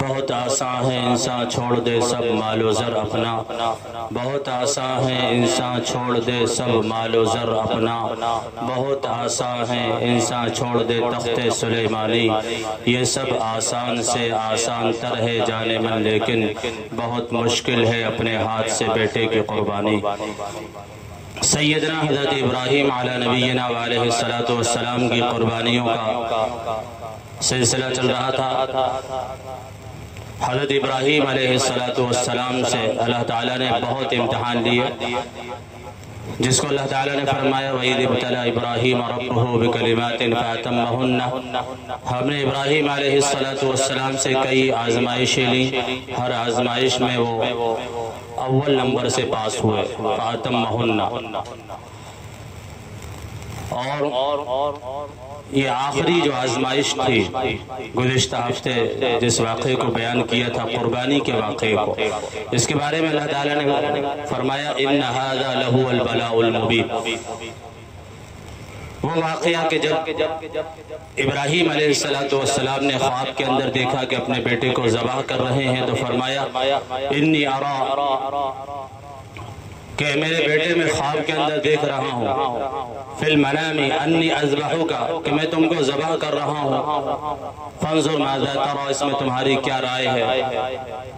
بہت آسان ہے انسان چھوڑ دے سب مال و زر اپنا، بہت آسان ہے انسان چھوڑ دے سب مال و زر اپنا، بہت آسان ہے انسان چھوڑ دے تخت سلیمانی، یہ سب آسان سے آسان تر ہے جانے من، لیکن بہت مشکل ہے اپنے ہاتھ سے بیٹے کی قربانی۔ سیدنا حضرت ابراہیم علی نبینا علیہ السلام کی قربانیوں کا سلسلہ چل رہا تھا۔ حضرت ابراہیم علیہ السلام سے اللہ تعالیٰ نے بہت امتحان لیے، جس کو اللہ تعالیٰ نے فرمایا وَإِذِ ابْتَلَىٰ إِبْرَاهِيمَ رَبُّهُ بِكَلِمَاتٍ فَأَتَمَّهُنَّ۔ ہم نے ابراہیم علیہ السلام سے کئی آزمائشیں لیں، ہر آزمائش میں وہ اول نمبر سے پاس ہوئے، فَأَتَمَّهُنَّ۔ اور یہ آخری جو آزمائش تھی گزشتہ ہفتے جس واقعے کو بیان کیا تھا، قربانی کے واقعے کو، اس کے بارے میں اللہ تعالیٰ نے فرمایا إِنَّ هَذَا لَهُوَ الْبَلَاءُ الْمُبِينُ۔ وہ واقعہ کہ جب ابراہیم علیہ السلام نے خواب کے اندر دیکھا کہ اپنے بیٹے کو ذبح کر رہے ہیں، تو فرمایا انی ارا، کہ میرے بیٹے میں خواب کے اندر دیکھ رہا ہوں، فی المنام انی اذبحک، کہ میں تم کو ذبح کر رہا ہوں، فانظر ماذا ترى، اس میں تمہاری کیا رائے ہے؟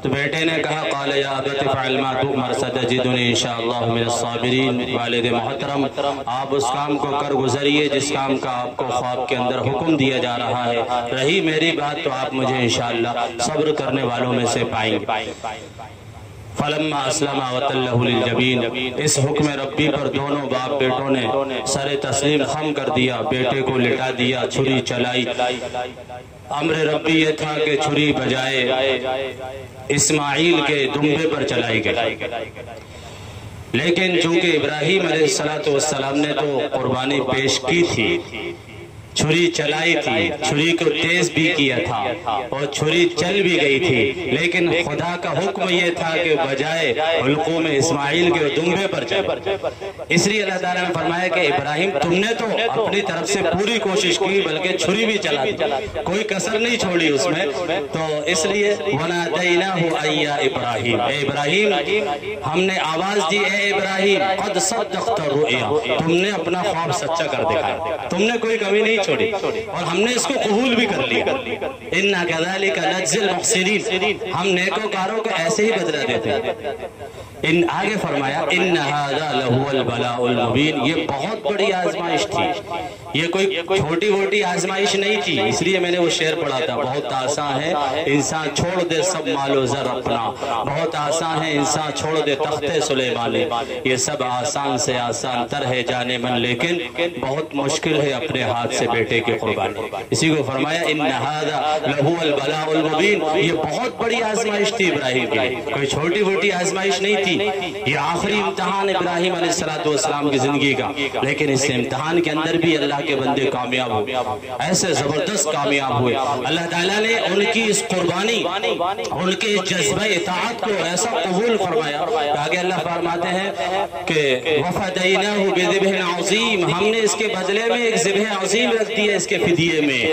تو بیٹے نے کہا قال یا ابت افعل ما تؤمر ستجدنی انشاءاللہ من الصابرین، والد محترم آپ اس کام کو کر گزریے جس کام کا آپ کو خواب کے اندر حکم دیا جا رہا ہے، رہی میری بات تو آپ مجھے انشاءاللہ صبر کرنے والوں میں سے پائیں گے۔ فلما اسلم وتلہ للجبین، اس حکم ربی پر دونوں باپ بیٹوں نے سر تسلیم خم کر دیا، بیٹے کو لٹا دیا، چھری چلائی۔ امر ربی یہ تھا کہ چھری بجائے اسماعیل کے دمبے پر چلائی گئی، لیکن چونکہ ابراہیم علیہ السلام نے تو قربانی پیش کی تھی، چھری چلائی تھی، چھری کو تیز بھی کیا تھا اور چھری چل بھی گئی تھی، لیکن خدا کا حکم یہ تھا کہ بجائے حلقوم اسماعیل کے دمبے پر چلے۔ اس لیے اللہ تعالیٰ نے فرمایا کہ ابراہیم تم نے تو اپنی طرف سے پوری کوشش کی، بلکہ چھری بھی چلا دی، کوئی کسر نہیں چھوڑی اس میں، تو اس لیے وَنَادَيْنَاهُ أَن يَا إِبْرَاهِيمُ، اے ابراہیم ہم نے آواز دی، اے ابراہیم قد صدقت الرؤيا، تم نے اپنا خواب سچا کر دکھایا، تم نے کوئی کمی نہیں چھوڑی اور ہم نے اس کو قبول بھی کر لیا۔ اِنَّا كَذَلِكَ نَجْزِي الْمُحْسِنِينَ، ہم نیکوکاروں کو ایسے ہی بدلہ دیتے ہیں۔ آگے فرمایا إِنَّ هَذَا لَهُوَ الْبَلَاءُ الْمُبِينُ، یہ بہت بڑی آزمائش تھی، یہ کوئی چھوٹی موٹی آزمائش نہیں تھی، اس لیے میں نے وہ شعر پڑھا تھا، بہت آسان ہے انسان چھوڑ دے سب مال و زر اپنا، بہت آسان ہے انسان چھوڑ دے تخت سلیمانی، یہ سب آسان سے آسان تر ہے جانے من، لیکن بہت مشکل ہے اپنے ہاتھ سے بیٹے کی قربانی۔ اسی کو فرمایا إِنَّ هَذَا لَهُوَ الْبَلَاءُ الْمُبِينُ، یہ بہت بڑی آزمائش تھی ابراہیم کی، کوئی چھوٹی موٹی آزمائش نہیں تھی، یہ آخری امتحان ابراہیم علیہ السلام کی زندگی کا، لیکن اس امتحان کے اندر بھی اللہ کے بندے کامیاب ہوئے، ایسے زبردست کامیاب ہوئے۔ اللہ تعالیٰ نے ان کی اس قربانی، ان کے اس جذبہ اطاعت کو ایسا قبول فرمایا، آگے اللہ فرماتے ہیں کہ وَفَدَيْنَاهُ بِذِبْحٍ عَظِيمٍ، ہم نے اس کے بدلے میں ایک ذبح عظیم رکھ دیا اس کے فدیے میں۔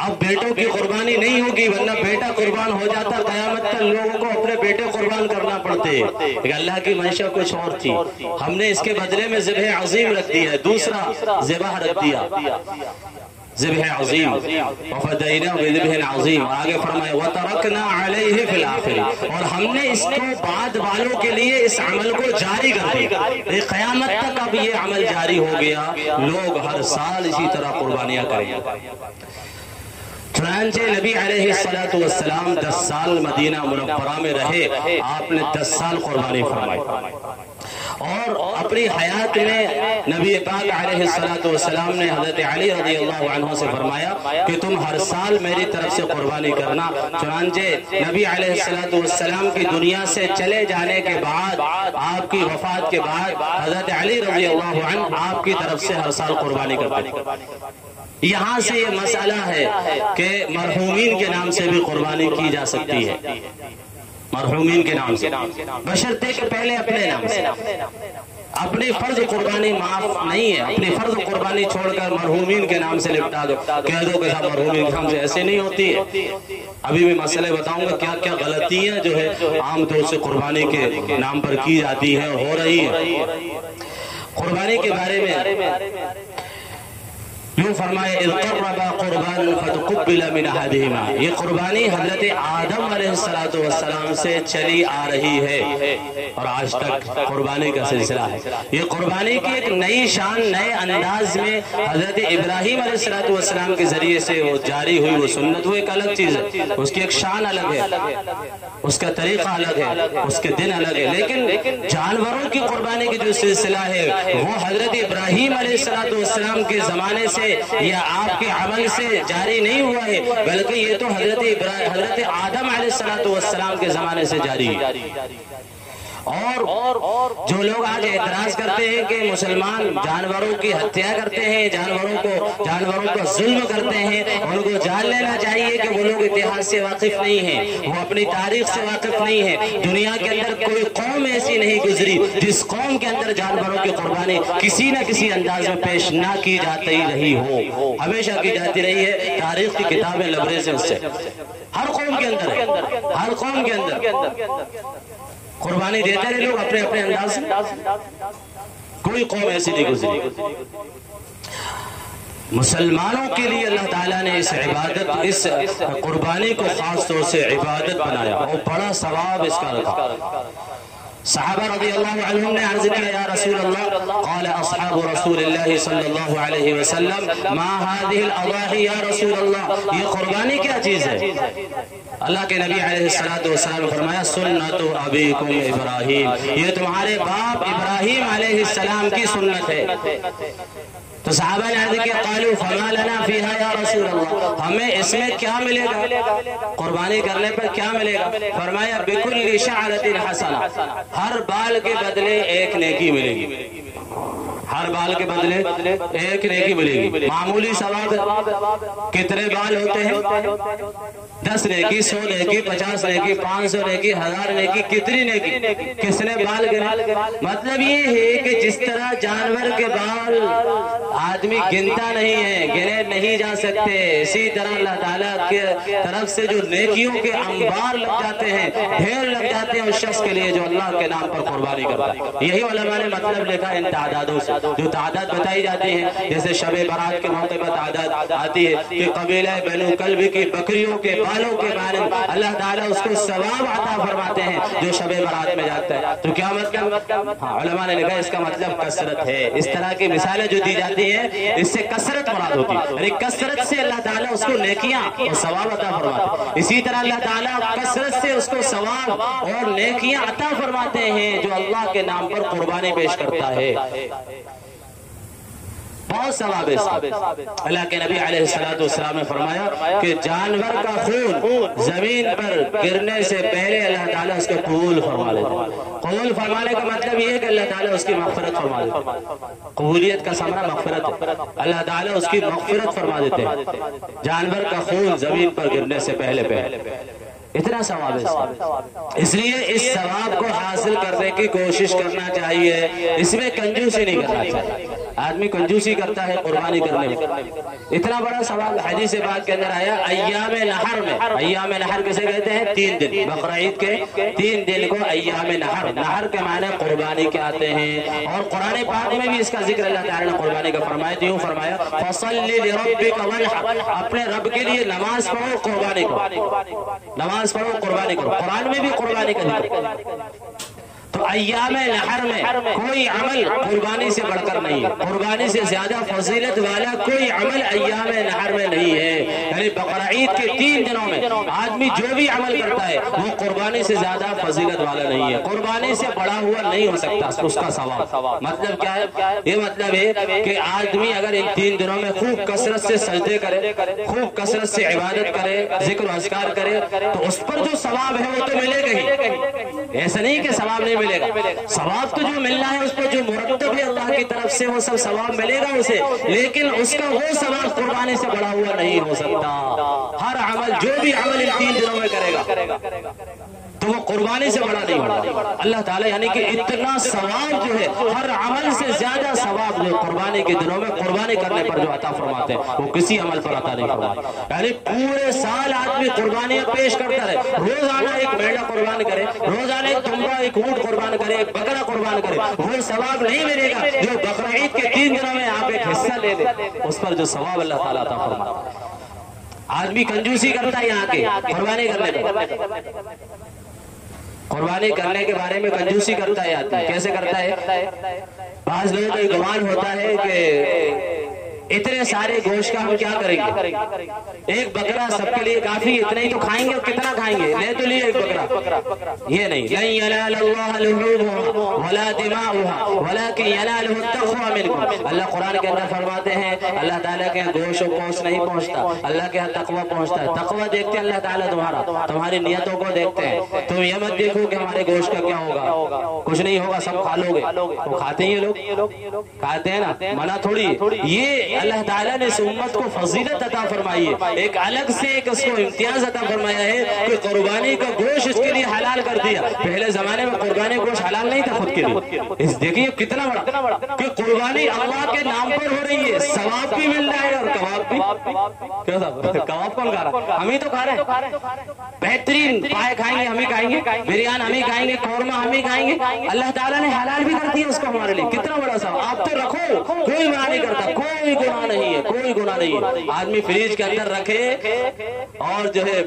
اب بیٹوں کی قربانی نہیں ہوگی، ورنہ بیٹا قربان ہو جاتا قیامت تک لوگوں کو اپنے بیٹے قربان کرنا پڑتے، لیکن اللہ کی منشا کچھ اور تھی، ہم نے اس کے بدلے میں ذبح عظیم رکھ دیا، دوسرا ذبح رکھ دیا، ذبح عظیم، وَفَدَيْنَاهُ بِذِبْحٍ عَظِيمٍ۔ آگے فرمائے وَتَرَكْنَا عَلَيْهِ فِي الْآخِرِينَ، اور ہم نے اس کو بعد والوں کے لیے اس عمل کو جاری کر دیا، قیامت تک اب یہ عمل جاری ہو گیا، لوگ ہر سال اسی طرح قربانیاں کریں گے۔ چنانچہ نبی علیہ السلام 10 سال مدینہ منورہ میں رہے، آپ نے 10 سال قربانی فرمائی، اور اپنی حیات میں نبی پاک علیہ السلام نے حضرت علی رضی اللہ عنہ سے فرمایا کہ تم ہر سال میری طرف سے قربانی کرنا۔ چنانچہ نبی علیہ السلام کی دنیا سے چلے جانے کے بعد، آپ کی وفات کے بعد، حضرت علی رضی اللہ عنہ آپ کی طرف سے ہر سال قربانی کرتے تھے۔ یہاں سے یہ مسئلہ ہے کہ مرحومین کے نام سے بھی قربانی کی جا سکتی ہے، مرحومین کے نام سے، بشرطے کہ پہلے اپنے نام سے۔ اپنی فرض قربانی معاف نہیں ہے، اپنی فرض قربانی چھوڑ کر مرحومین کے نام سے لپٹا دو، کہہ دو کہ صاحب مرحومین کے نام سے، ایسے نہیں ہوتی ہے۔ ابھی میں مسئلے بتاؤں گا کیا کیا غلطیاں جو ہے عام طور سے قربانی کے نام پر کی جاتی ہے اور ہو رہی ہے۔ قربانی کے بارے میں یوں فرمائے اذ قربا قربان فتقبل من احدہما، یہ قربانی حضرت آدم علیہ السلام سے چلی آ رہی ہے اور آج تک قربانی کا سلسلہ ہے۔ یہ قربانی کی ایک نئی شان، نئے انداز میں حضرت ابراہیم علیہ السلام کے ذریعے سے وہ جاری ہوئی، وہ سنت، وہ ایک الگ چیز ہے، اس کی ایک شان الگ ہے، اس کا طریقہ الگ ہے، اس کے دن الگ ہے۔ لیکن جانوروں کی قربانی کی جو سلسلہ ہے وہ حضرت ابراہیم علیہ السلام کے زمانے سے یا آپ کے عمل سے جاری نہیں ہوا ہے، بلکہ یہ تو حضرت آدم علیہ السلام کے زمانے سے جاری ہے۔ اور جو لوگ آج اعتراض کرتے ہیں کہ مسلمان جانوروں کی ہتیا کرتے ہیں، جانوروں کو ظلم کرتے ہیں، ان کو جان لینا چاہیے کہ وہ لوگ اتحاد سے واقف نہیں ہیں، وہ اپنی تاریخ سے واقف نہیں ہیں۔ دنیا کے اندر کوئی قوم ایسی نہیں گزری جس قوم کے اندر جانوروں کی قربانی کسی نہ کسی انداز میں پیش نہ کی جاتی رہی ہو، ہمیشہ کی جاتی رہی ہے۔ تاریخ کی کتابیں لبریز ہیں اس سے، ہر قوم کے اندر ہے، ہر قوم کے اندر قربانی دیتے رہے لوگ اپنے اپنے انداز سے، کوئی قوم ایسی نہیں گزری۔ مسلمانوں کے لیے اللہ تعالیٰ نے اس عبادت، اس قربانی کو خاص طور سے عبادت بنایا اور بڑا ثواب اس کا رکھا۔ صحابہ رضی اللہ عنہم نے عرض کیا یا رسول اللہ، قال اصحاب رسول اللہ صلی اللہ علیہ وسلم ما هذه الاضاحی یا رسول اللہ، یہ قربانی کیا چیز ہے؟ اللہ کے نبی علیہ السلام نے فرمایا سنت ابیکم ابراہیم، یہ تمہارے باپ ابراہیم علیہ السلام کی سنت ہے۔ تو صحابہ نے عرض کیا قالوا فما لنا فیہا یا رسول اللہ، ہمیں اس میں کیا ملے گا؟ قربانی کرنے پر کیا ملے گا؟ فرمایا بکل شعرۃ حسنہ، ہر بال کے بدلے ایک نیکی ملے گی، ہر بال کے بدلے ایک نیکی ملے گی۔ معمولی ثواب کتنے بال ہوتے ہیں؟ 10 نیکی، 100 نیکی، 50 نیکی، 500 نیکی، 1000 نیکی، کتنی نیکی؟ کس نے بال گنے؟ مطلب یہ ہے کہ جس طرح جانور کے بال آدمی گنتا نہیں ہے، گنے نہیں جا سکتے، اسی طرح اللہ تعالیٰ کے طرف سے جو نیکیوں کے انبار لگ جاتے ہیں، ڈھیر لگ جاتے ہیں اس شخص کے لیے جو اللہ کے نام پر قربانی کرتا ہے۔ یہی علماء نے مطلب لکھا ان تعدادوں سے، جو تعداد بتائی جاتی ہیں، جیسے شب برات کے موقع پر تعداد آتی ہے کہ قبیلہ بنو کلب کی بکریوں کے بالوں کے بارے میں اللہ تعالیٰ اس کو ثواب عطا فرماتے ہیں جو شب برات میں جاتا ہے۔ تو کیا مطلب؟ علماء نے لکھا اس کا مطلب کثرت ہے۔ اس طرح کی مثالیں جو دی جاتی ہیں اس سے کثرت مراد ہوتی ہے، یعنی کثرت سے اللہ تعالیٰ اس کو نیکیاں اور ثواب عطا فرماتے ہیں۔ اسی طرح اللہ تعالیٰ کثرت سے اس کو ثواب اور نیکیاں عطا فرماتے ہیں جو اللہ کے نام پر قربانی پیش کرتا ہے، بہت ثواب ہے۔ اللہ کے نبی علیہ السلام نے فرمایا کہ جانور کا خون زمین پر گرنے سے پہلے اللہ تعالیٰ اس کو قبول فرما لیتا ہے۔ قبول فرمانے کا مطلب یہ ہے کہ اللہ تعالیٰ اس کی مغفرت فرما دیتا ہے۔ قبولیت کا ثمرہ مغفرت ہے، اللہ تعالیٰ اس کی مغفرت فرما دیتے ہیں جانور کا خون زمین پر گرنے سے پہلے۔ اتنا ثواب ہے، اس لیے اس ثواب کو حاصل کرنے کی کوشش کرنا چاہیے، اس میں کنجوسی نہیں کرنا چاہیے۔ آدمی کنجوسی کرتا ہے قربانی کرنے میں، اتنا بڑا ثواب حدیث پاک کے اندر آیا ایام نحر میں۔ ایام نحر کسے کہتے ہیں؟ 3 دن، بقرعید کے 3 دن کو ایام نحر، نحر کے معنی قربانی کے آتے ہیں، اور قرآن پاک میں بھی اس کا ذکر اللہ تعالیٰ نے قربانی کا فرمایا، یوں فرمایا فَصَلِّ لِرَبِّكَ وَانْحَرْ، اپنے رب کے لیے نماز پڑھو، قربانی کرو، نماز پڑھو، قربانی کرو۔ قرآن میں بھی قربانی کا ذکر۔ تو ایام نحر میں کوئی عمل قربانی سے بڑھ کر نہیں ہے، قربانی سے زیادہ فضیلت والا کوئی عمل ایام نحر میں نہیں ہے، یعنی بقرعید کے 3 دنوں میں آدمی جو بھی عمل کرتا ہے وہ قربانی سے زیادہ فضیلت والا نہیں ہے، قربانی سے بڑا ہوا نہیں ہو سکتا اس کا ثواب۔ مطلب کیا ہے؟ یہ مطلب ہے کہ آدمی اگر ان 3 دنوں میں خوب کثرت سے سجدے کرے، خوب کثرت سے عبادت کرے، ذکر و اذکار کرے، تو اس پر جو ثواب ہے وہ تو ملے گا ہی، ایسا نہیں کہ ثواب نہیں ملے گا، ثواب تو جو ملنا ہے اس پر جو مرتب ہے اللہ کی طرف سے وہ سب ثواب ملے گا اسے، لیکن اس کا وہ ثواب قربانی سے بڑا ہوا نہیں ہو سکتا۔ ہر عمل جو بھی عمل ان 3 دنوں میں کرے گا تو وہ قربانی سے بڑا نہیں ہوگا۔ اللہ تعالیٰ یعنی کہ اتنا ثواب جو ہے، ہر عمل سے زیادہ ثواب جو قربانی کے دنوں میں قربانی کرنے پر جو عطا فرماتے ہیں وہ کسی عمل پر عطا نہیں فرماتے۔ یعنی پورے سال آدمی قربانیاں پیش کرتا رہے، روزانہ ایک بھیڑا قربان کرے، روزانہ ایک دمبا، ایک اونٹ قربان کرے، ایک بکرا قربان کرے، وہ ثواب نہیں ملے گا جو بقرہ عید کے 3 دنوں میں آپ ایک حصہ لے لیں، اس پر جو ثواب اللہ تعالیٰ عطا فرماتا ہے۔ آدمی کنجوسی کرتا ہے یہاں کے قربانی کرنے پر، قربانی کرنے کے بارے میں کنجوسی کرتا ہے آدمی۔ کیسے کرتا ہے؟ بعض لوگوں کا گمان ہوتا ہے کہ اتنے سارے گوشت کا ہم کیا کریں گے، ایک بکرا سب کے لیے کافی، اتنے ہی تو کھائیں گے، اور کتنا کھائیں گے، لے تو لیے ایک بکرا۔ یہ نہیں، لن ينال الله لحومها ولا دماؤها ولكن يناله التقوى منكم۔ اللہ قرآن کے اندر فرماتے ہیں اللہ تعالیٰ کے گوشت و پوست نہیں پہنچتا، اللہ کے تقوی پہنچتا ہے۔ تقوی دیکھتے ہیں اللہ تعالیٰ تمہاری نیتوں کو دیکھتے ہیں۔ تم یہ مت دیکھو کہ ہمارے گوشت کا کیا ہوگا، کچھ نہیں ہوگا، سب کھا لو گے۔ وہ کھاتے ہیں لوگ، کھاتے ہیں نا، منع تھوڑی۔ یہ اللہ تعالیٰ نے اس امت کو فضیلت عطا فرمائی ہے، ایک الگ سے ایک اس کو امتیاز عطا فرمایا ہے کہ قربانی کا گوشت اس کے لیے حلال کر دیا۔ پہلے زمانے میں قربانی گوشت حلال نہیں تھا خود کے لیے۔ دیکھیے کتنا بڑا کہ قربانی اللہ کے نام پر ہو رہی ہے، ثواب بھی مل رہا ہے اور کباب بھی۔ کیا صاحب، کباب کون کھا رہا ہے؟ ہم ہی تو کھا رہے ہیں۔ بہترین پائے کھائیں گے ہم ہی کھائیں گے، بریان ہم ہی کھائیں گے، قورمہ ہم ہی کھائیں گے۔ اللہ تعالیٰ نے حلال بھی کر دیا اس کو ہمارے لیے، کتنا بڑا ثواب۔ آپ تو رکھو، کوئی منع نہیں کرتا، کوئی گناہ نہیں ہے، کوئی گناہ نہیں ہے۔ آدمی فریج کے اندر رکھے اور جو ہے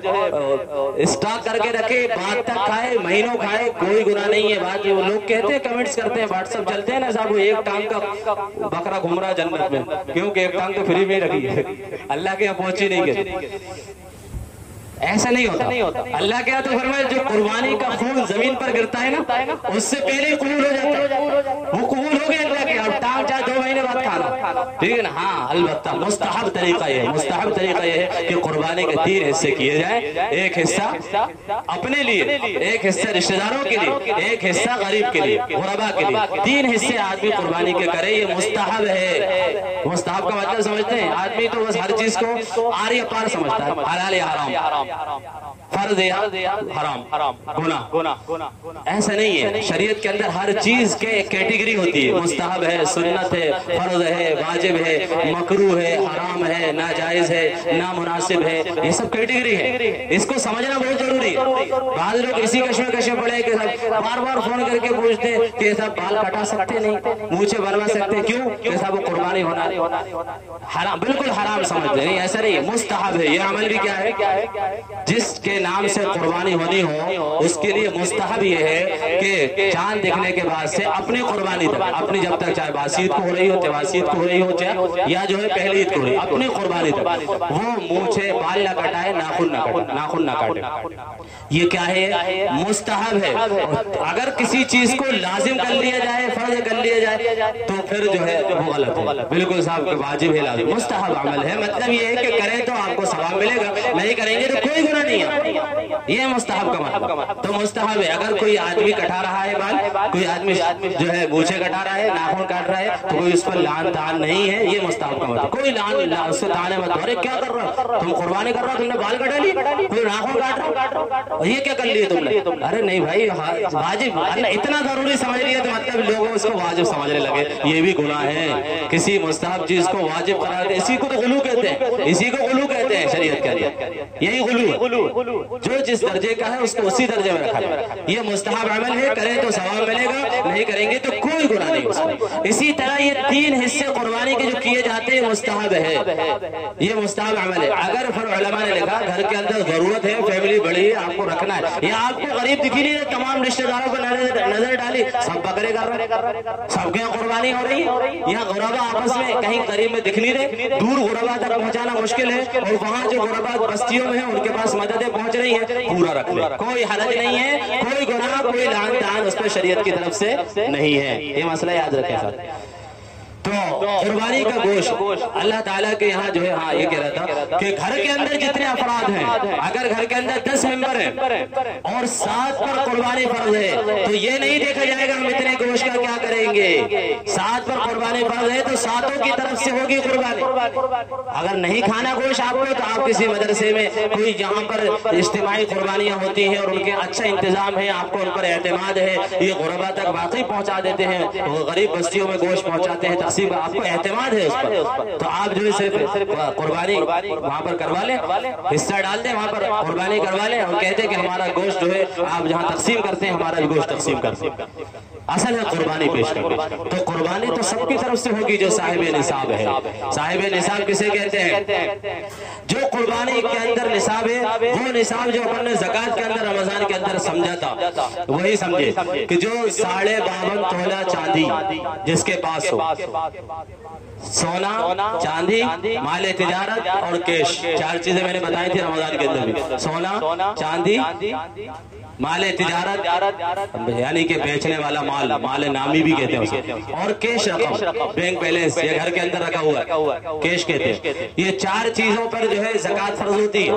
اسٹاک کر کے رکھے، بعد تک کھائے، مہینوں کھائے، کوئی گناہ نہیں ہے۔ بعد وہ لوگ کہتے ہیں، کمنٹس کرتے ہیں، واٹس ایپ چلتے ہیں نا صاحب، وہ ایک ٹانگ کا بکرا گھوم رہا جنت میں، کیونکہ ایک ٹانگ تو فری میں رکھی ہے، اللہ کے یہاں پہنچی نہیں گئی۔ ایسا نہیں ہوتا۔ اللہ کے یہاں تو فرمایا جو قربانی کا خون زمین پر گرتا ہے نا، اس سے پہلے ہی قبول ہو جاتا ہے، وہ قبول ہو گیا اللہ کے یہاں۔ ٹانگ چاہے 2 مہینے بعد کھانا، ٹھیک ہے نا۔ ہاں البتہ مستحب طریقہ یہ ہے، مستحب طریقہ یہ ہے کہ قربانی کے 3 حصے کیے جائیں، ایک حصہ اپنے لیے، ایک حصہ رشتہ داروں کے لیے، ایک حصہ غریب کے لیے، غربا کے لیے۔ 3 حصے آدمی قربانی کے کرے، یہ مستحب ہے۔ مستحب کا مطلب سمجھتے ہیں؟ آدمی تو بس ہر چیز کو آر یا پار سمجھتا ہے، حلال یا حرام، فرض یا حرام، گناہ۔ ایسا نہیں ہے، شریعت کے اندر ہر چیز کے کیٹیگری ہوتی ہے، مستحب ہے، سنت ہے، فرض ہے، واجب ہے، مکروہ ہے، حرام ہے، ناجائز ہے، نامناسب ہے، یہ سب کیٹیگری ہے۔ اس کو سمجھنا بہت ضروری ہے۔ بعض لوگ اسی کشمکش میں پڑے کہ بار بار فون کر کے پوچھتے کہ صاحب بال کٹا سکتے نہیں، مونچھیں بنوا سکتے، کیوں کہ صاحب وہ قربانی ہونا حرام، بالکل حرام سمجھتے نہیں، ایسا نہیں ہے، مستحب ہے۔ یہ عمل بھی کیا ہے؟ جس کے نام سے قربانی ہونی ہو اس کے لیے مستحب یہ ہے کہ چاند دیکھنے کے بعد سے اپنی قربانی تک، اپنی جب تک چاہے باسید کو ہو رہی ہو، تیواسید کو ہو رہی ہو، چاہے یا جو ہے پہلی عید کو ہو رہی ہو، اپنی قربانی تک وہ مونچھے بال نہ کٹائے، ناخن نہ کاٹے۔ یہ کیا ہے؟ مستحب ہے۔ اگر کسی چیز کو لازم کر لیا جائے، فرض کر لیا جائے تو پھر جو ہے وہ غلط ہے، بالکل صاحب واجب ہے، لازم، مستحب عمل ہے۔ مطلب یہ ہے کہ کریں تو آپ کو ثواب ملے گا، نہیں کریں گے تو کوئی گناہ نہیں ہے۔ یہ مستحب کا مطلب تو مستحب ہے۔ اگر کوئی آدمی کٹا رہا ہے بال، کوئی آدمی جو ہے مونچھیں کٹا رہا ہے، ناخن کاٹ رہا ہے، تو کوئی اس پر لعن طعن نہیں ہے، یہ مستحب کا مطلب۔ کوئی لعن اس سے طعن مت، ارے کیا کر رہا، تم قربانی کر رہا، تم نے بال کٹا لی، کوئی ناخن کاٹ رہا، یہ کیا کر لیے تم نے؟ ارے نہیں بھائی، واجب اتنا ضروری سمجھ لیا تو مطلب لوگ اس کو واجب سمجھنے لگے، یہ بھی گناہ ہے۔ کسی مستحب چیز کو واجب قرار دے، اسی کو تو غلو کہتے ہیں، اسی کو غلو کہتے ہیں شریعت کے اندر، یہی غلو ہے۔ جو جس درجے کا ہے اس کو اسی درجے میں رکھا جائے۔ یہ مستحب عمل ہے، کریں تو ثواب ملے گا، نہیں کریں گے تو کوئی گناہ نہیں اس میں۔ اسی طرح یہ 3 حصے قربانی کے جو کیے جاتے ہیں مستحب ہے، یہ مستحب عمل ہے۔ اگر پھر علماء نے لکھا گھر کے اندر ضرورت ہے، فیملی بڑی ہے، آپ کو رکھنا ہے، یا آپ کو غریب دکھی نہیں، تمام رشتہ داروں کو نظر ڈالی، سب بکرے کر رہے، سب کے یہاں قربانی ہو رہی ہے، یہاں غربا آپس میں کہیں قریب میں دکھ نہیں رہے، دور غربا تک پہنچانا مشکل ہے، اور وہاں جو غربا بستیوں میں ہیں ان کے پاس مددیں پہنچ رہی ہیں، پورا رکھ لیں، کوئی حرج نہیں ہے، کوئی گناہ، کوئی لعن طعن اس پہ شریعت کی طرف سے نہیں ہے۔ یہ مسئلہ یاد رکھیں سر۔ تو تو قربانی کا گوشت اللہ تعالیٰ کے یہاں جو ہے ہاں یہ کہہ رہا تھا کہ گھر کے اندر جتنے افراد ہیں، اگر گھر کے اندر 10 ممبر ہیں اور 7 پر قربانی فرض ہے تو یہ نہیں دیکھا جائے گا ہم اتنے گوشت کا کیا کریں گے، 7 پر قربانی فرض ہے تو 7 کی طرف سے ہوگی قربانی۔ اگر نہیں کھانا گوشت آپ کو تو آپ کسی مدرسے میں کوئی جہاں پر اجتماعی قربانیاں ہوتی ہیں اور ان کے اچھا انتظام ہے، آپ کو ان پر اعتماد ہے، یہ غربا تک واقعی پہنچا دیتے ہیں، غریب بستیوں میں گوشت پہنچاتے ہیں، تقسیم آپ کو اعتماد ہے اس پر، تو آپ جو ہے صرف قربانی وہاں پر کروا لیں، حصہ ڈال دیں، وہاں پر قربانی کروا لیں اور کہتے ہیں کہ ہمارا گوشت جو ہے آپ جہاں تقسیم کرتے ہیں ہمارا گوشت تقسیم کرتے ہیں۔ اصل ہے قربانی پیش کرنا، تو قربانی تو سب کی طرف سے ہوگی جو صاحب نصاب ہے۔ صاحب نصاب کسے کہتے ہیں؟ جو قربانی کے اندر نصاب ہے، وہ نصاب جو اپن نے زکوٰۃ کے اندر رمضان کے اندر سمجھا تھا وہی سمجھے کہ جو 52.5 تولہ چاندی جس کے پاس ہو، سونا، چاندی، مال تجارت اور کیش، 4 چیزیں میں نے بتائی تھی رمضان کے اندر بھی، سونا، چاندی، مال تجارت یعنی کہ بیچنے والا مال، مال نامی بھی کہتے ہیں اسے، اور کیش رقم، بینک بیلنس، یہ گھر کے اندر رکھا ہوا ہے کیش کہتے ہیں۔ یہ 4 چیزوں پر جو ہے زکوٰۃ فرض ہوتی ہے،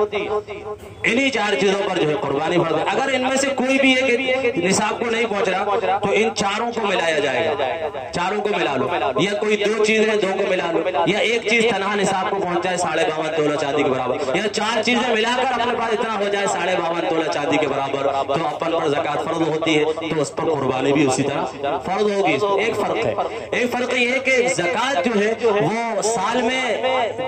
انہی 4 چیزوں پر جو ہے قربانی فرض ہے۔ اگر ان میں سے کوئی بھی ایک نصاب کو نہیں پہنچ رہا تو ان 4 کو ملایا جائے گا، 4 کو ملا لو، یا کوئی 2 چیز ہے 2 کو ملا لو، یا ایک چیز تنہا نصاب کو پہنچ جائے 52.5 تولہ چاندی کے برابر، یا 4 چیزیں ملا کر اپنے پاس اتنا ہو جائے 52.5 تولہ چاندی کے برابر، تو اپن پر زکوٰۃ فرض ہوتی ہے، تو اس پر قربانی بھی اسی طرح فرض ہوگی۔ ایک فرق ہے، ایک فرق یہ ہے کہ زکوٰۃ جو ہے وہ سال میں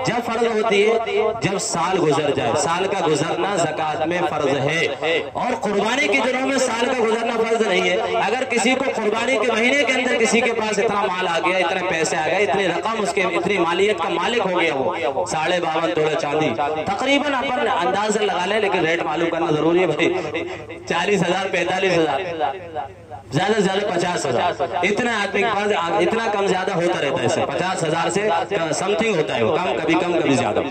جب فرض ہوتی ہے جب سال گزر جائے، سال کا گزرنا زکوٰۃ میں فرض ہے، اور قربانی کے دنوں میں سال کا گزرنا فرض نہیں ہے۔ اگر کسی کو قربانی کے مہینے کے اندر کسی کے پاس اتنا مال آ گیا، اتنے پیسے آ گئے، اتنی رقم اس کے، اتنی مالیت کا مالک ہو گیا، وہ 52.5 تولہ چاندی تقریباً اپن انداز لگا لیں، لیکن ریٹ معلوم کرنا ضروری ہے بھائی، 40,000 45,000 زیادہ سے زیادہ 50,000، اتنا آدمی کے پاس اتنا کم زیادہ ہوتا رہتا ہے، اسے 50,000 سے سم تھنگ ہوتا ہے، وہ کبھی کم کبھی زیادہ،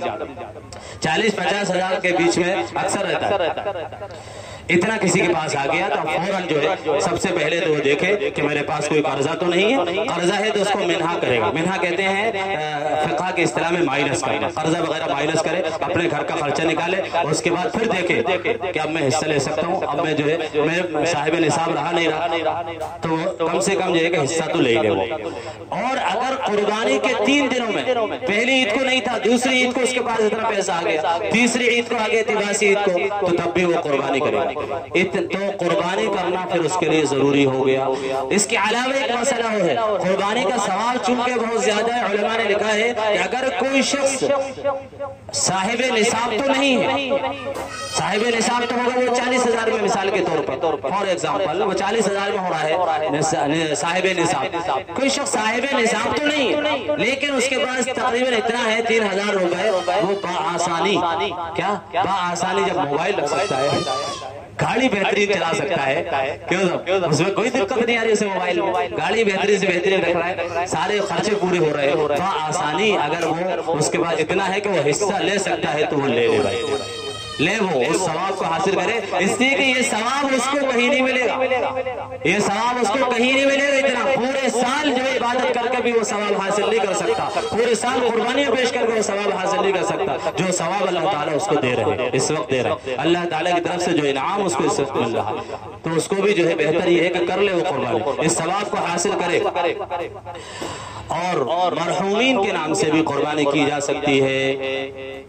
40-50,000 کے بیچ میں اکثر رہتا ہے۔ اتنا کسی کے پاس آ گیا تو فوراً جو ہے سب سے پہلے تو وہ دیکھے کہ میرے پاس کوئی قرضہ تو نہیں ہے، قرضہ ہے تو اس کو منہا کرے گا، منہا کہتے ہیں فقہ کے اصطلاح میں مائنس کرنا، قرضہ وغیرہ مائنس کرے، اپنے گھر کا خرچہ نکالے، اور اس کے بعد پھر دیکھے کہ اب میں حصہ لے سکتا ہوں، اب میں جو ہے میں صاحب نصاب رہا نہیں رہا، تو کم سے کم جو ہے کہ حصہ تو لے لے وہ۔ اور اگر قربانی کے 3 دنوں میں پہلی عید کو نہیں تھا، دوسری عید کو اس کے پاس اتنا پیسہ آ گیا، تیسری عید کو آگے تیواسی عید کو، تو تب بھی وہ قربانی کرے گا، تو قربانی کرنا پھر اس کے لیے ضروری ہو گیا۔ اس کے علاوہ ایک مسئلہ ہے، قربانی کا ثواب چونکہ بہت زیادہ ہے، علماء نے لکھا ہے کہ اگر کوئی شخص صاحب نصاب تو نہیں ہے، صاحب نصاب تو ہوگا وہ 40,000 میں، مثال کے طور پر فار ایگزامپل وہ 40,000 میں ہو رہا ہے صاحب نصاب، کوئی شخص صاحب نصاب تو نہیں ہے لیکن اس کے پاس تقریباً اتنا ہے 3,000 روپے، وہ بآسانی بآسانی جب موبائل رکھ سکتا ہے، گاڑی بہترین چلا سکتا ہے، کیوں اس میں کوئی دقت نہیں آ رہی اسے، موبائل میں گاڑی بہترین سے بہترین رکھ رہا ہے، سارے خرچے پورے ہو رہے ہیں، تو آسانی اگر وہ اس کے بعد اتنا ہے کہ وہ حصہ لے سکتا ہے تو وہ لے لے بھائی، لے وہ اس ثواب کو حاصل کرے، اس لیے کہ یہ ثواب اس کو کہیں نہیں ملے گا، یہ ثواب اس کو کہیں نہیں ملے گا، اتنا پورے سال جو عبادت کر کے بھی وہ ثواب حاصل نہیں کر سکتا، پورے سال قربانیاں پیش کر کے وہ ثواب حاصل نہیں کر سکتا، جو ثواب اللہ تعالیٰ اس کو دے رہے ہیں، اس وقت دے رہے ہیں، اللہ تعالیٰ کی طرف سے جو انعام اس کو اس وقت مل رہا ہے، تو اس کو بھی جو ہے بہتر یہ ہے کہ کر لے وہ قربانی، اس ثواب کو حاصل کرے۔ اور مرحومین کے نام سے بھی قربانی کی جا سکتی ہے۔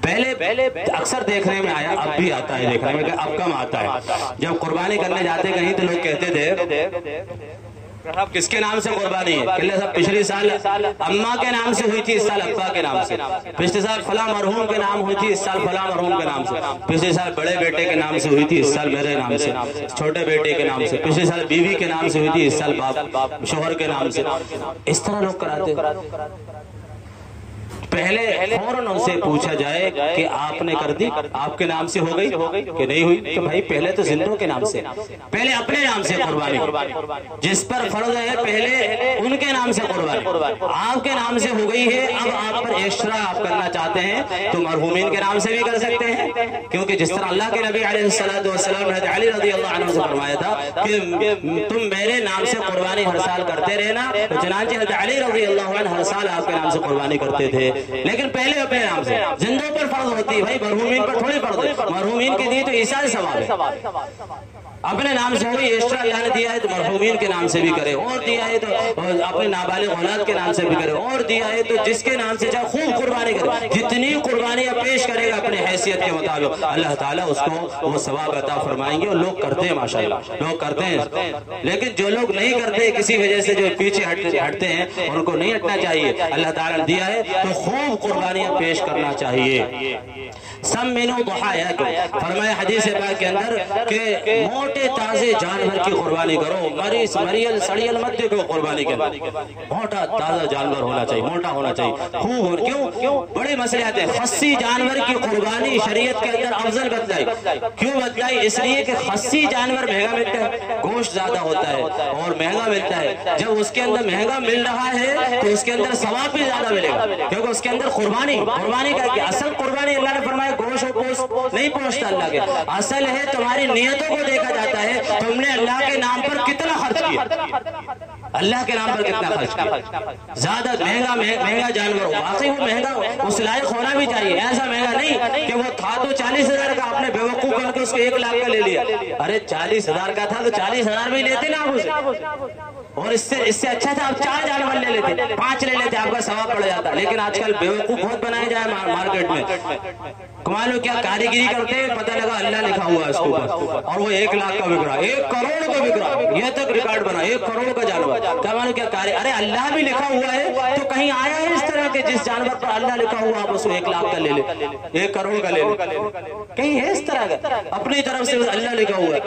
پہلے اکثر دیکھنے میں آیا، اب بھی آتا ہے دیکھنے میں، کہ اب کم آتا ہے، جب قربانی کرنے جاتے کہیں تو لوگ کہتے تھے کس کے نام سے قربانی ہے، کہ صاحب پچھلی سال اماں کے نام سے ہوئی تھی، اس سال ابا کے نام سے، پچھلے سال فلاں مرحوم کے نام ہوئی تھی، اس سال فلاں مرحوم کے نام سے، پچھلے سال بڑے بیٹے کے نام سے ہوئی تھی، اس سال میرے نام سے، چھوٹے بیٹے کے نام سے، پچھلے سال بیوی کے نام سے ہوئی تھی، اس سال باپ شوہر کے نام سے، اس طرح لوگ کراتے ہیں۔ پہلے فوراً ان سے پوچھا جائے کہ آپ نے کر دی، آپ کے نام سے ہو گئی کہ نہیں ہوئی؟ کہ بھائی پہلے تو زندوں کے نام سے، پہلے اپنے نام سے قربانی، جس پر فرض ہے پہلے ان کے نام سے قربانی، آپ کے نام سے ہو گئی ہے، اب آپ پر ایکسٹرا آپ کرنا چاہتے ہیں تو مرحومین کے نام سے بھی کر سکتے ہیں، کیونکہ جس طرح اللہ کے نبی علیہ السلام حضرت علی رضی اللہ عنہ سے فرمایا تھا کہ تم میرے نام سے قربانی ہر سال کرتے رہنا، تو چنانچہ حضرت علی رضی اللہ عنہ ہر سال آپ کے نام سے قربانی کرتے تھے، لیکن پہلے اپنے نام سے۔ زندوں پر فرض ہوتی ہے بھائی، مرحومین پر تھوڑی فرض ہے، مرحومین کے لیے تو ایسا ثواب ہے، اپنے نام سے ہوئی ایکسٹرا اللہ نے دیا ہے تو مرحومین کے نام سے بھی کرے، اور دیا ہے تو اپنے نابالغ اولاد کے نام سے بھی کرے، اور دیا ہے تو جس کے نام سے چاہے خوب قربانی کرے، جتنی قربانیاں پیش کرے گا اپنے حیثیت کے مطابق اللہ تعالیٰ اس کو وہ ثواب عطا فرمائیں گے، اور لوگ کرتے ہیں ماشاءاللہ، لوگ کرتے ہیں، لیکن جو لوگ نہیں کرتے کسی وجہ سے جو پیچھے ہٹتے ہیں ان کو نہیں ہٹنا چاہیے، اللہ تعالیٰ نے دیا ہے تو خوب قربانیاں پیش کرنا چاہیے۔ سمنوا ضحاياكم، فرمایا حدیث پاک کے اندر کہ موٹے تازے جانور کی قربانی کرو، مریل سڑیل مت کو قربانی کرو، موٹا تازہ جانور ہونا چاہیے، موٹا ہونا چاہیے، خوب۔ کیوں؟ بڑے مسئلے آتے ہیں، خصی جانور کی قربانی شریعت کے اندر افضل بتلائی، کیوں بتلائی؟ اس لیے کہ خصی جانور مہنگا ملتا ہے، گوشت زیادہ ہوتا ہے اور مہنگا ملتا ہے، جب اس کے اندر مہنگا مل رہا ہے تو اس کے اندر ثواب بھی زیادہ ملے گا، کیونکہ اس کے اندر قربانی کر کے اصل قربانی اللہ نے فرمایا گوشت و پوست نہیں پہنچتا اللہ کے، اصل ہے تمہاری نیتوں کو دیکھا جاتا ہے، تم نے اللہ کے نام پر کتنا خرچ کیا، اللہ کے نام پر کتنا خرچ کیا، زیادہ مہنگا جانور، واقعی وہ مہنگا اس لائق ہونا بھی چاہیے، ایسا مہنگا نہیں کہ وہ تھا تو 40,000 کا، آپ نے بیوقوف بن کے اس کو 1 لاکھ کا لے لیا، ارے 40,000 کا تھا تو 40,000 میں لیتے نا آپ اسے، اور اس سے اچھا تھا آپ 4 جانور لے لیتے، 5 لے لیتے، آپ کا ثواب پڑ جاتا، لیکن آج کل بیوقوف بہت بنائے جائے مارکیٹ میں، کمالو کیا کاریگری کرتے ہیں، پتہ لگا اللہ لکھا ہوا ہے اس کو اور وہ 1 لاکھ کا بک رہا، 1 کروڑ کا بک رہا، یہ تک ریکارڈ بنا 1 کروڑ کا جانور، کمالو کیا ارے اللہ بھی لکھا ہوا ہے تو کہیں آیا ہے اس طرح کہ جس جانور پر اللہ لکھا ہوا آپ اس کو 1 لاکھ کا لے لے، 1 کروڑ کا لے لے، کہیں ہے اس طرح کا؟ اپنی طرف سے اللہ لکھا ہوا ہے،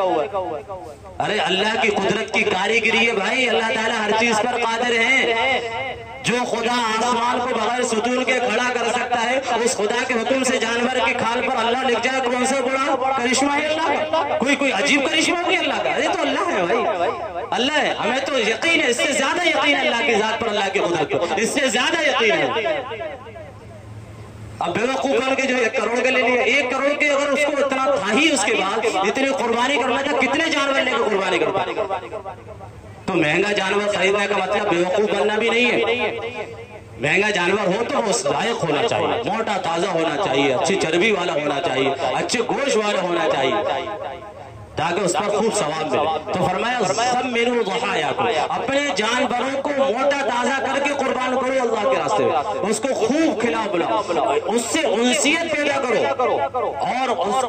ارے اللہ کی قدرت کی کاریگری ہے بھائی، اللہ تعالیٰ ہر چیز پر قادر ہے، جو خدا آسمان کو بغیر ستون کے کھڑا کر سکتا ہے، اس خدا کے حکم سے جانور کے کھال پر اللہ لکھ جائے، کون سے بڑا کرشمہ ہے اللہ کا؟ کوئی عجیب کرشمہ ہوگی اللہ کا؟ ارے تو اللہ ہے بھائی، اللہ ہے، ہمیں تو یقین ہے، اس سے زیادہ یقین ہے اللہ کی ذات پر، اللہ کی قدرت پر، اس سے زیادہ یقین ہے۔ اب بیوقوف بن کے جو 1 کروڑ کے لے لیا، 1 کروڑ کے اگر اس کو اتنا تھا ہی اس کے بعد اتنی قربانی کرنا تھا، کتنے جانور لے کے قربانی کرتا؟ تو مہنگا جانور خریدنے کا مطلب بیوقوف بننا بھی نہیں ہے، مہنگا جانور ہو تو وہ لائق ہونا چاہیے، موٹا تازہ ہونا چاہیے، اچھی چربی والا ہونا چاہیے، اچھے گوشت والا ہونا چاہیے، تاکہ اس پر خوب ثواب ملے۔ تو فرمایا سمنوا ضحاياكم، اپنے جانوروں کو موٹا تازہ کر کے قربان کرو اللہ کے راستے میں، اس کو خوب کھلاؤ پلاؤ، اس سے انسیت پیدا کرو، اور اس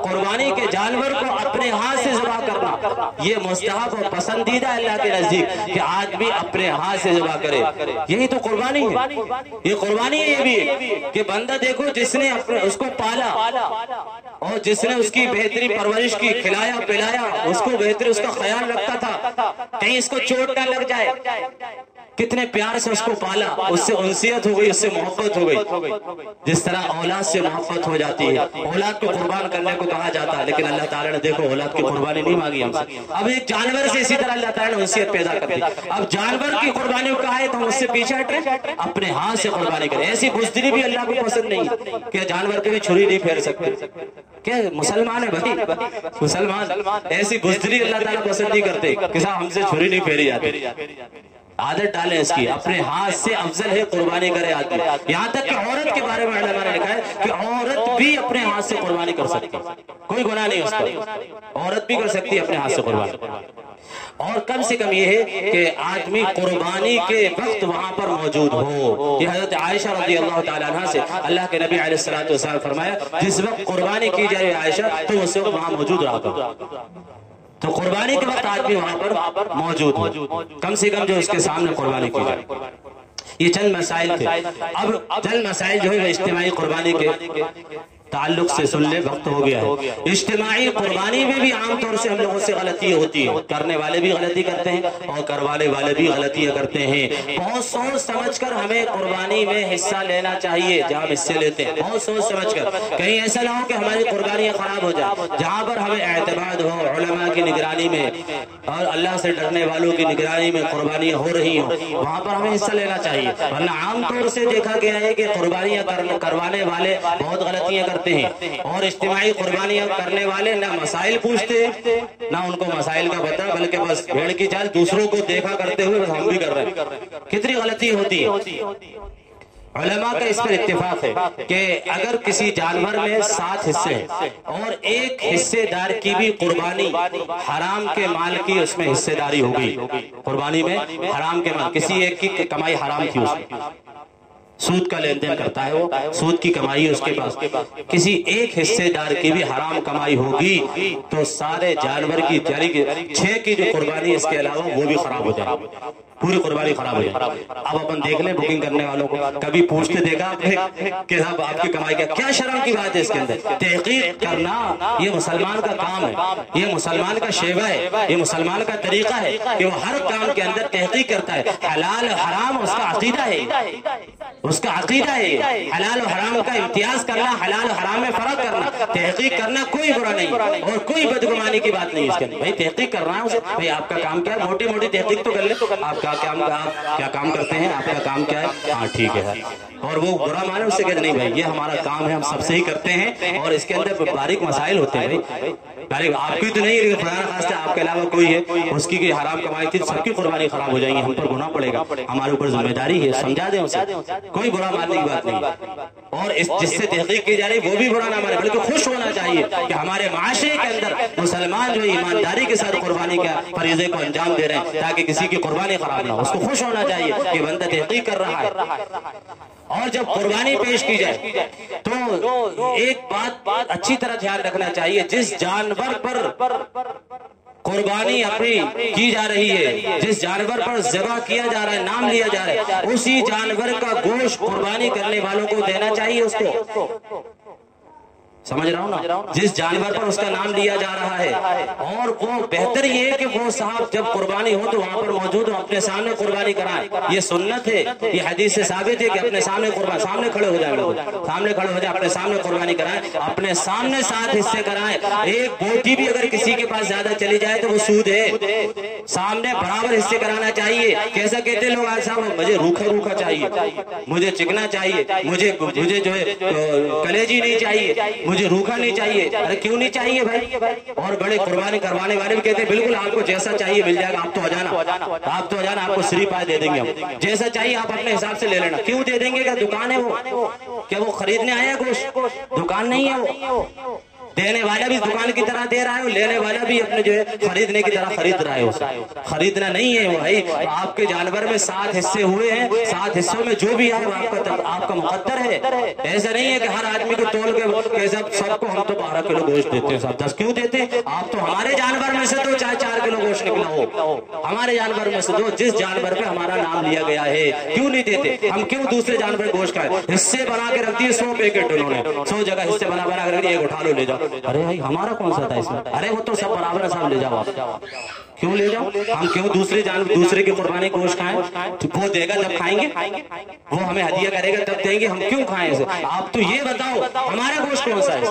قربانی کے جانور کو اپنے ہاتھ سے ذبح کرنا یہ مستحب اور پسندیدہ اللہ کے نزدیک کہ آدمی اپنے ہاتھ سے ذبح کرے، یہی تو قربانی ہے، یہ قربانی ہے، یہ بھی ہے کہ بندہ دیکھو جس نے اس کو پالا اور جس نے اس کی بہترین پرورش کی، کھلایا پلایا، اس کو بہتر اس کا خیال رکھتا تھا، کہیں اس کو چوٹ نہ لگ جائے، کتنے پیار سے اس کو پالا، اس سے انسیت ہو گئی، اس سے محبت ہو گئی، جس طرح اولاد سے محبت ہو جاتی ہے، اولاد کو قربان کرنے کو کہا جاتا ہے، لیکن اللہ تعالیٰ نے دیکھو اولاد کی قربانی نہیں مانگی ہم سے، اب ایک جانور سے اسی طرح اللہ تعالیٰ نے انسیت پیدا کر دی، اب جانور کی قربانی کو کہا ہے تو ہم اس سے پیچھے ہٹے، اپنے ہاتھ سے قربانی کریں، ایسی بزدلی بھی اللہ کو پسند نہیں کہ جانور کے بھی چھری نہیں پھیر سکتے، کیا مسلمان ہے بھائی، مسلمان ایسی بزدلی اللہ تعالیٰ پسند نہیں کرتے کہ صاحب ہم سے چھری نہیں پھیری جاتی، عادت ڈالیں اس کی، اپنے ہاتھ سے افضل ہے قربانی کرے آدمی، یہاں تک کہ عورت کے بارے میں علماء نے لکھا ہے کہ عورت بھی اپنے ہاتھ سے قربانی کر سکتی ہے، کوئی گناہ نہیں اس پر، عورت بھی کر سکتی ہے اپنے ہاتھ سے قربانی، اور کم سے کم یہ ہے کہ آدمی قربانی کے وقت وہاں پر موجود ہو، یہ حضرت عائشہ رضی اللہ تعالیٰ عنہ سے اللہ کے نبی علیہ السلام فرمایا جس وقت قربانی کی جائے عائشہ تو اس وقت وہاں موجود رہا کرو، تو قربانی کے وقت آدمی وہاں پر موجود ہو، کم سے کم جو اس کے سامنے قربانی کی جائے۔ یہ چند مسائل تھے، اب چند مسائل جو ہے اجتماعی قربانی کے تعلق سے سن لے، وقت ہو گیا ہے۔ اجتماعی قربانی میں بھی عام طور سے ہم لوگوں سے غلطی ہوتی ہے، کرنے والے بھی غلطی کرتے ہیں اور کروانے والے بھی غلطیاں کرتے ہیں۔ بہت سوچ سمجھ کر ہمیں قربانی میں حصہ لینا چاہیے، جہاں ہم حصے لیتے ہیں بہت سوچ سمجھ کر، کہیں ایسا نہ ہو کہ ہماری قربانیاں خراب ہو جائیں۔ جہاں پر ہمیں اعتماد ہو، علماء کی نگرانی میں اور اللہ سے ڈرنے والوں کی نگرانی میں قربانیاں ہو رہی ہوں، وہاں پر ہمیں حصہ لینا چاہیے۔ ورنہ عام طور سے دیکھا گیا ہے کہ قربانیاں کروانے والے بہت غلطیاں کرتے ہیں، اور اجتماعی قربانیاں کرنے والے نہ مسائل پوچھتے نہ ان کو مسائل کا پتہ، بلکہ بس بھیڑ کی چال دوسروں کو دیکھا کرتے ہوئے بس ہم بھی کر رہے ہیں۔ کتنی غلطی ہوتی ہے۔ علماء کا اس پر اتفاق ہے کہ اگر کسی جانور میں 7 حصے ہیں اور ایک حصے دار کی بھی قربانی حرام کے مال کی اس میں حصے داری ہوگی، قربانی میں حرام کے مال، کسی ایک کی کمائی حرام تھی، اس میں سود کا لین دین کرتا ہے، وہ سود کی کمائی اس کے پاس، کسی ایک حصے دار کی بھی حرام کمائی ہوگی تو سارے جانور کی، یعنی 6 کی جو قربانی اس کے علاوہ وہ بھی خراب ہو جائے، پوری قربانی خراب ہو جائے۔ اب اپن دیکھ لیں بکنگ کرنے والوں کو، کبھی پوچھتے دیکھا آپ نے کہ صاحب آپ کی کمائی کیا شرم کی بات ہے اس کے اندر؟ تحقیق کرنا یہ مسلمان کا کام ہے، یہ مسلمان کا شیوہ ہے، یہ مسلمان کا طریقہ ہے کہ وہ ہر کام کے اندر تحقیق کرتا ہے۔ حلال حرام اس کا عقیدہ ہے، اس کا عقیدہ ہے، حلال و حرام کا امتیاز کرنا، حلال و حرام میں فرق کرنا، تحقیق کرنا کوئی برا نہیں اور کوئی بدگمانی کی بات نہیں اس کے اندر۔ بھائی تحقیق کر رہا ہے اسے، بھائی آپ کا کام کیا ہے، موٹی موٹی تحقیق تو کر لیں، آپ کیا کام کرتے ہیں، آپ کا کام کیا ہے، ہاں ٹھیک ہے، اور وہ برا مانے اس سے کہتے نہیں بھائی یہ ہمارا کام ہے، ہم سب سے ہی کرتے ہیں، اور اس کے اندر باریک مسائل ہوتے ہیں۔ بھائی آپ کی تو نہیں ہے، لیکن خدا نخواستہ آپ کے علاوہ کوئی ہے اس کی حرام کمائی تھی، سب کی قربانی خراب ہو جائیں گی، ہم پر گناہ پڑے گا، ہمارے اوپر ذمہ داری ہے، سمجھا دیں اسے، کوئی برا ماننے کی بات نہیں۔ اور جس سے تحقیق کی جا رہی وہ بھی برا نہ مانے، بلکہ خوش ہونا چاہیے کہ ہمارے معاشرے کے اندر مسلمان جو ایمانداری کے ساتھ قربانی کا فریضے کو انجام دے رہے ہیں تاکہ کسی کی قربانی خراب نہ ہو، اس کو خوش ہونا چاہیے کہ بندہ تحقیق کر رہا ہے۔ اور جب قربانی پیش کی جائے تو ایک بات اچھی طرح دھیان رکھنا چاہیے، جس جانور پر قربانی اپنی کی جا رہی ہے، جس جانور پر ذبح کیا جا رہا ہے، نام لیا جا رہا ہے، اسی جانور کا گوشت قربانی کرنے والوں کو دینا چاہیے اس کو، سمجھ رہا ہوں نا، جس جانور پر اس کا نام لیا جا رہا ہے، اور وہ بہتر یہ ہے کہ وہ صاحب جب قربانی ہو تو وہاں پر موجود ہو، اپنے سامنے قربانی کرائیں، یہ سنت ہے، یہ حدیث سے ثابت ہے کہ اپنے سامنے سامنے کھڑے ہو جائیں، سامنے کھڑے ہو جائیں، اپنے سامنے قربانی کرائیں، اپنے سامنے 7 حصے کرائیں۔ ایک بوٹی بھی اگر کسی کے پاس زیادہ چلی جائے تو وہ سود ہے، سامنے برابر حصے کرانا چاہیے۔ کیسا کہتے لوگ آج صاحب مجھے روکھا چاہیے، مجھے چکنا چاہیے، مجھے جو ہے کلیجی نہیں چاہیے، مجھے روکھا نہیں چاہیے۔ ارے کیوں نہیں چاہیے بھائی؟ اور بڑے قربانی کروانے والے بھی کہتے ہیں بالکل آپ کو جیسا چاہیے مل جائے گا، آپ تو آ جانا، آپ کو سری پائے دے دیں گے، ہم جیسا چاہیے آپ اپنے حساب سے لے لینا۔ کیوں دے دیں گے؟ کہ دکان ہے وہ، کیا وہ خریدنے آیا گوشت؟ دکان نہیں ہے وہ، دینے والا بھی دکان کی طرح دے رہا ہے اور لینے والا بھی اپنے جو ہے خریدنے کی طرح خرید رہا ہے اسے، خریدنا نہیں ہے وہ بھائی۔ آپ کے جانور میں 7 حصے ہوئے ہیں، 7 حصوں میں جو بھی ہے آپ کا مقدر ہے، ایسا نہیں ہے کہ ہر آدمی کو تول کے سب کو ہم تو 12 کلو گوشت دیتے ہیں، صاحب 10 کیوں دیتے ہیں؟ آپ تو ہمارے جانور میں سے تو 4 کلو گوشت نکلا ہو، ہمارے جانور میں سے جس جانور پہ ہمارا نام لیا گیا ہے کیوں نہیں دیتے؟ ہم کیوں دوسرے جانور گوشت کھائیں؟ حصے بنا کے رکھ دیے 100 پیکٹ، انہوں نے 100 جگہ حصے بنا کے رکھ دیے، ایک اٹھا لو لے جاؤ۔ ارے بھائی ہمارا کون سا تھا اس میں؟ ارے وہ تو سب برابر ہے، صاحب لے جاؤ، آپ کیوں لے جاؤ؟ ہم کیوں دوسرے کی قربانی گوشت کھائیں؟ وہ دے گا جب کھائیں گے، وہ ہمیں ہدیہ کرے گا تب دیں گے، ہم کیوں کھائیں اسے؟ آپ تو یہ بتاؤ ہمارا گوشت کون سا ہے؟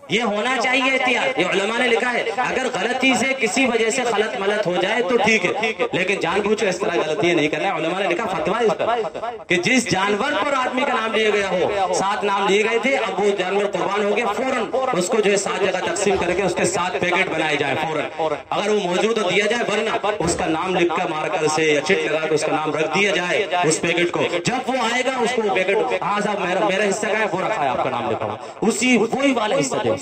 یہ ہونا چاہیے احتیاط۔ یہ علماء نے لکھا ہے اگر غلطی سے کسی وجہ سے خلط ملط ہو جائے تو ٹھیک ہے، لیکن جان بوجھ کر اس طرح غلطیاں نہیں کرنا ہے۔ علماء نے لکھا فتویٰ اس پر کہ جس جانور پر آدمی کا نام لیا گیا ہو، 7 نام لیے گئے تھے، اب وہ جانور قربان ہو گیا، فوراً اس کو جو ہے 7 جگہ تقسیم کر کے اس کے 7 پیکٹ بنائے جائیں فوراً، اگر وہ موجود ہو دیا جائے، ورنہ اس کا نام لکھ کر مارکر سے یا چٹ لگا کے اس کا نام رکھ دیا جائے اس پیکٹ کو۔ جب وہ آئے گا اس کو وہ پیکٹ، ہاں صاحب میرا حصہ کا ہے، وہ رکھا ہے آپ کا نام لکھا ہوا، اسی وہی والا حصہ دے۔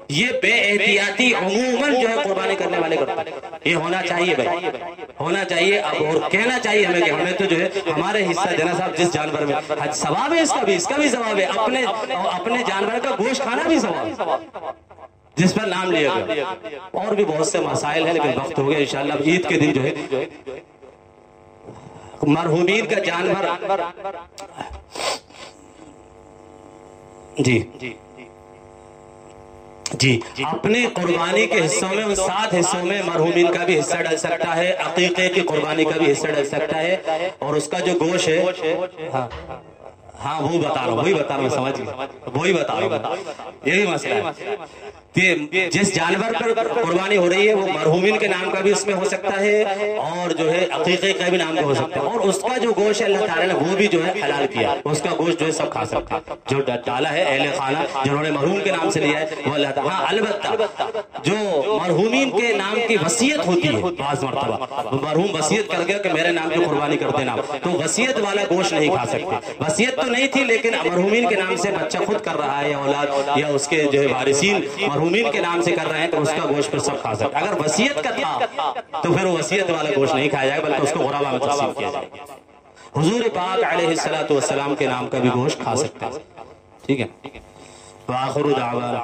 یہ بے احتیاطی عموماً جو ہے قربانی کرنے والے کرتے ہیں، یہ ہونا چاہیے بھائی، ہونا چاہیے۔ اب اور کہنا چاہیے ہمیں کہ ہمیں تو جو ہے ہمارے حصہ دینا صاحب، جس جانور میں ثواب ہے اس کا بھی ثواب ہے، اپنے جانور کا گوشت کھانا بھی ثواب ہے جس پر نام لیا گیا۔ اور بھی بہت سے مسائل ہیں لیکن وقت ہو گیا، انشاءاللہ عید کے دن جو ہے مرحومین کا جانور، جی جی اپنے قربانی کے حصوں میں ان 7 حصوں میں مرحومین کا بھی حصہ ڈل سکتا ہے، عقیقے کی قربانی کا بھی حصہ ڈل سکتا ہے، اور اس کا جو گوشت ہے ہاں وہ بتا رہا ہوں، وہی بتا رہا ہوں، سمجھ وہی بتا رہا ہوں، یہی مسئلہ ہے کہ جس جانور پر قربانی ہو رہی ہے وہ مرحومین کے نام کا بھی اس میں ہو سکتا ہے اور جو ہے عقیقے کا بھی نام کا ہو سکتا ہے، اور اس کا جو گوشت ہے اللہ تعالیٰ نے وہ بھی جو ہے حلال کیا، اس کا گوشت جو ہے سب کھا سکتا ہے، جو ڈالا ہے اہل خانہ جنہوں نے مرحوم کے نام سے لیا ہے وہ اللہ تعالیٰ، ہاں البتہ جو مرحومین کے نام کی وصیت ہوتی ہے، بعض مرتبہ مرحوم وصیت کر گیا کہ میرے نام کی قربانی کر دینا، تو وصیت والا گوشت نہیں کھا سکتے، وصیت تو نہیں تھی لیکن مرحومین کے نام سے بچہ خود کر رہا ہے یا اولاد یا اس کے جو ہے وارثین مرحومین کے نام سے کر رہے ہیں تو اس کا گوشت پھر سب کھا سکتے، اگر وصیت کا تھا تو پھر وصیت والا گوشت نہیں کھایا جائے بلکہ اس کو غرابہ میں تقسیم کیا جائے گا۔ حضور پاک علیہ السلام کے نام کا بھی گوشت کھا سکتے ہیں، ٹھیک ہے، وآخر دعوانا